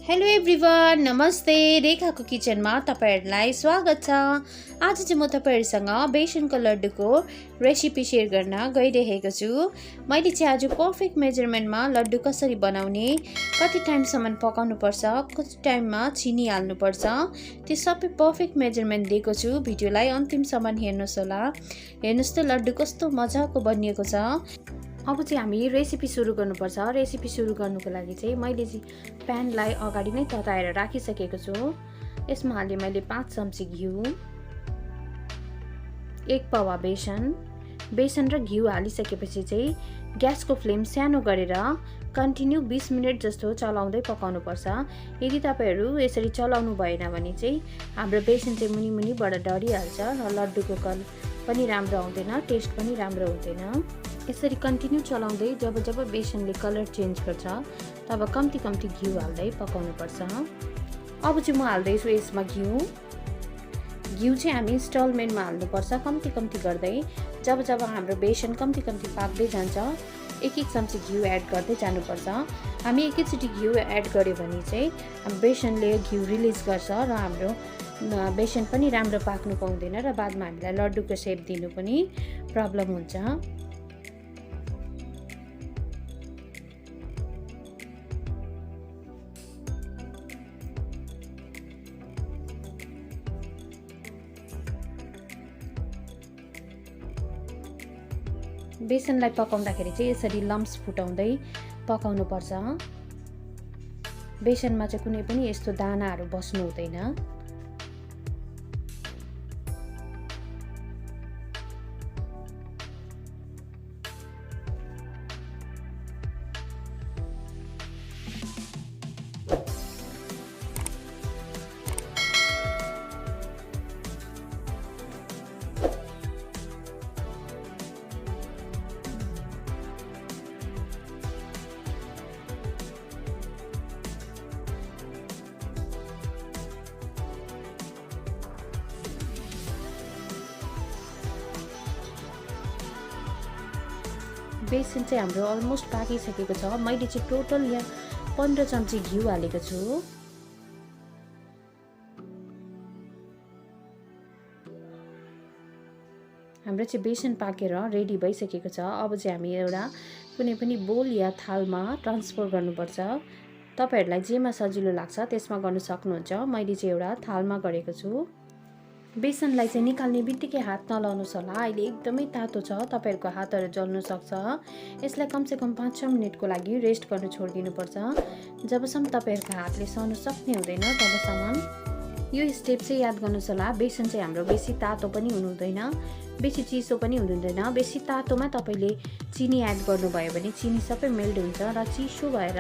Hello everyone, नमस्ते। रेखाको किचनमा तपाईहरुलाई स्वागत छ। आज चाहिँ म तपाईहरुसँग बेसनको लड्डुको रेसिपी शेयर गर्न गइरहेको छु। मैले चाहिँ आज पर्फेक्ट मेजरमेन्टमा लड्डु कसरी बनाउने, कति टाइमसम्म पकाउनु पर्छ, कति टाइममा चिनी हाल्नु पर्छ, त्यो सबै पर्फेक्ट मेजरमेन्ट दिएको छु। भिडियोलाई अन्तिमसम्म हेर्नुस् होला। हेर्नुस् त लड्डु कस्तो मजाको बनिएको छ। अब चाहिँ हामी रेसिपी सुरु गर्नुपर्छ। रेसिपी सुरु गर्नुको लागि चाहिँ मैले चाहिँ प्यानलाई अगाडि नै तताएर राखिसकेको छु। यसमा हाले मैले 5 चम्ची घिउ, 1 पावा बेसन र घिउ हालिसकेपछि चाहिँ ग्यासको फ्लेम सानो गरेर कन्टिन्यू 20 मिनेट जस्तो चलाउँदै पकाउनु पर्छ। यदि तपाईहरु यसरी चलाउनु भएन भने चाहिँ हाम्रो बेसन चाहिँ मुनिबाट डढिहाल्छ र लड्डुको कलर पनि राम्रो आउँदैन, टेस्ट पनि राम्रो हुँदैन। यसरी कन्टिन्यू चलाउँदै जब बेसनले कलर चेन्ज गर्छ तब कम्ती घिउ हाल्दै पकाउनु पर्छ। अब चाहिँ म हाल्दै छु यसमा घिउ चाहिँ हामी इन्स्टलमेन्टमा हाल्नुपर्छ, कम्ती गर्दै। जब हाम्रो बेसन कम्ती पाक्दै जान्छ एक चम्ची घिउ एड गर्दै जानुपर्छ। हामी एकैचोटी घिउ एड गर्यो भने चाहिँ हाम्रो बेसनले घिउ रिलिज गर्छ र हाम्रो बेसन पनि राम्रो पाक्नु पाउँदैन र बादमा हामीलाई लड्डुको शेप दिनु पनि प्रब्लम हुन्छ। बेसनलाई पकाउँदाखेरि चाहिँ यसरी लम्प्स फुटाउँदै पकाउनु पर्छ। बेसनमा चाहिँ कुनै पनि यस्तो दानाहरू बस्नु हुँदैन। बेसन चाहिँ हाम्रो अलमोस्ट पाकिसकेको छ। मैले चाहिँ टोटल यहाँ 15 चम्ची घिउ हालेको छु। हाम्रो चाहिँ बेसन पाकेर रेडी भइसकेको छ। अब चाहिँ हामी एउटा कुनै पनि बोल या थालमा ट्रान्सफर गर्नुपर्छ। तपाईहरुलाई जेमा सजिलो लाग्छ त्यसमा गर्न सक्नुहुन्छ। मैले चाहिँ एउटा थालमा गरेको छु। बेसनलाई चाहिँ निकाल्ने बित्तिकै हात नलाउनुस् होला, अहिले एकदमै तातो छ, तपाईहरुको हातहरु जल्न सक्छ। यसलाई कमसेकम 5-6 मिनेटको लागि रेस्ट गर्न छोड्दिनु पर्छ। जबसम्म तपाईहरुको हातले सहन सक्ने हुँदैन तबसम्म यो स्टेप चाहिँ याद गर्नुस् होला। बेसन चाहिँ हाम्रो बेसी तातो पनि हुनु हुँदैन, बेसी चिसो पनि हुनु हुँदैन। बेसी तातोमा तपाईले चिनी एड गर्नुभयो भने चिनी सबै मेल्ट हुन्छ र चिसो भएर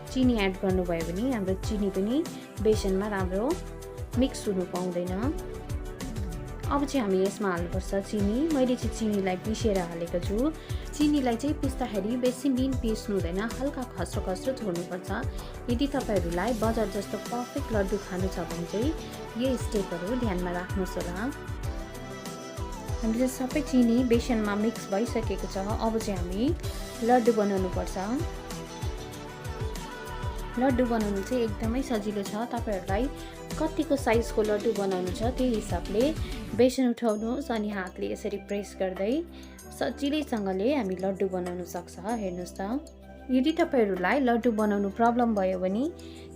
चिनी एड गर्नुभयो भने हाम्रो चिनी पनि बेसनमा राम्रो मिक्स हुनु पाउँदैन। अब चाहिँ हामी यसमा हाल्नुपर्छ चिनी। मैले चाहिँ चिनीलाई पिसेर हालेको छु। चिनीलाई चाहिँ पिस्दाखेरि बेसी मिन पिस्नु हुँदैन, हल्का खस्रो छोड्नुपर्छ। यदि तपाईहरुलाई बजार जस्तो पर्फेक्ट लड्डु खानु छ भने चाहिँ यो स्टेपहरु ध्यानमा राख्नुस् होला। हामीले सबै चिनी बेसनमा मिक्स भइसकेको छ। अब चाहिँ हामी लड्डु बनाउनु पर्छ। लड्डु बनाउनु चाहिँ एकदमै सजिलो छ। तपाईहरुलाई कतिको साइजको लड्डु बनाउनु छ त्यही हिसाबले बेसन उठाउनुस् अनि हातले यसरी प्रेस गर्दै सजिलैसँगले हामी लड्डु बनाउन सक्छ। हेर्नुस् त, यदि तपाईहरुलाई लड्डु बनाउनु प्रब्लम भयो भने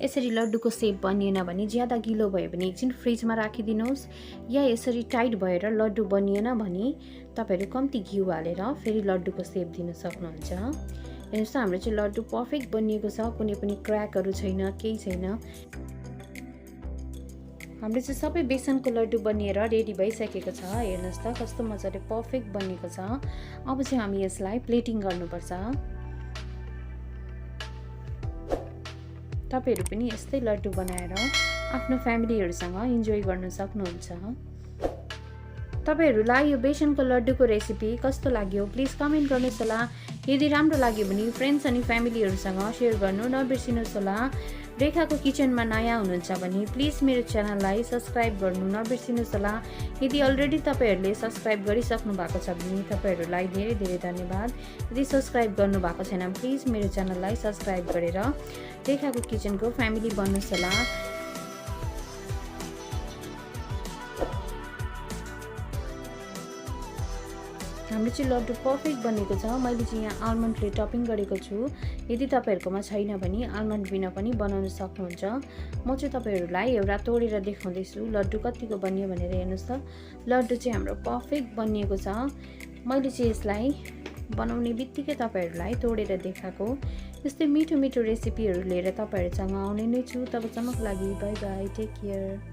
यसरी लड्डुको शेप बनिएन भने ज्यादा गिलो भयो भने एकछिन फ्रिजमा राखिदिनुस्, या यसरी टाइट भएर लड्डु बनिएन भने तपाईहरु कम्ती घिउ हालेर फेरि लड्डुको शेप दिन सक्नुहुन्छ। हेर्नुस् त, हाम्रो चाहिँ लड्डु पर्फेक्ट बनिएको छ, कुनै पनि क्र्याकहरु छैन, केही छैन। हाम्रो चाहिँ सबै बेसनको लड्डु बनिएर रेडी भइसकेको छ। हेर्नुस् त कस्तो मजाले पर्फेक्ट बनेको छ। अब चाहिँ हामी यसलाई प्लेटिङ गर्नुपर्छ। तपाईहरु पनि यस्तै लड्डु बनाएर आफ्नो फ्यामिलीहरुसँग इन्जोय गर्न सक्नुहुन्छ। तपाईहरुलाई यो बेसनको लड्डुको रेसिपी कस्तो लाग्यो प्लिज कमेन्ट गर्नुस् होला। यदि राम्रो लाग्यो भने फ्रेन्ड्स अनि फ्यामिलीहरूसँग सेयर गर्नु नबिर्सिनुहोस् होला। रेखाको किचनमा नयाँ हुनुहुन्छ भने प्लिज मेरो च्यानललाई सब्सक्राइब गर्नु नबिर्सिनुहोस् होला। यदि अलरेडी तपाईहरूले सब्सक्राइब गरिसक्नु भएको छ भने तपाईहरूलाई धेरै धेरै धन्यवाद। यदि सब्सक्राइब गर्नुभएको छैन प्लिज मेरो च्यानललाई सब्सक्राइब गरेर रेखाको किचनको फ्यामिली बन्नुहोस् होला। हाम्रो चाहिँ लड्डु पर्फेक्ट बनेको छ। मैले चाहिँ यहाँ आलमन्डले टपिङ गरेको छु। यदि तपाईहरुकोमा छैन भने आलमन्ड बिना पनि बनाउन सक्नुहुन्छ। म चाहिँ तपाईहरुलाई एउटा तोडेर देखाउँदैछु लड्डु कतिको बन्यो भनेर। हेर्नुस् त, लड्डु चाहिँ हाम्रो पर्फेक्ट बनिएको छ। मैले चाहिँ यसलाई बनाउने बित्तिकै तपाईहरुलाई तोडेर देखाएको। यस्तै मिठो मिठो रेसिपीहरु लिएर तपाईहरुसँग आउने नै छु। तबसम्मको लागि बाइ बाइ, टेक केयर।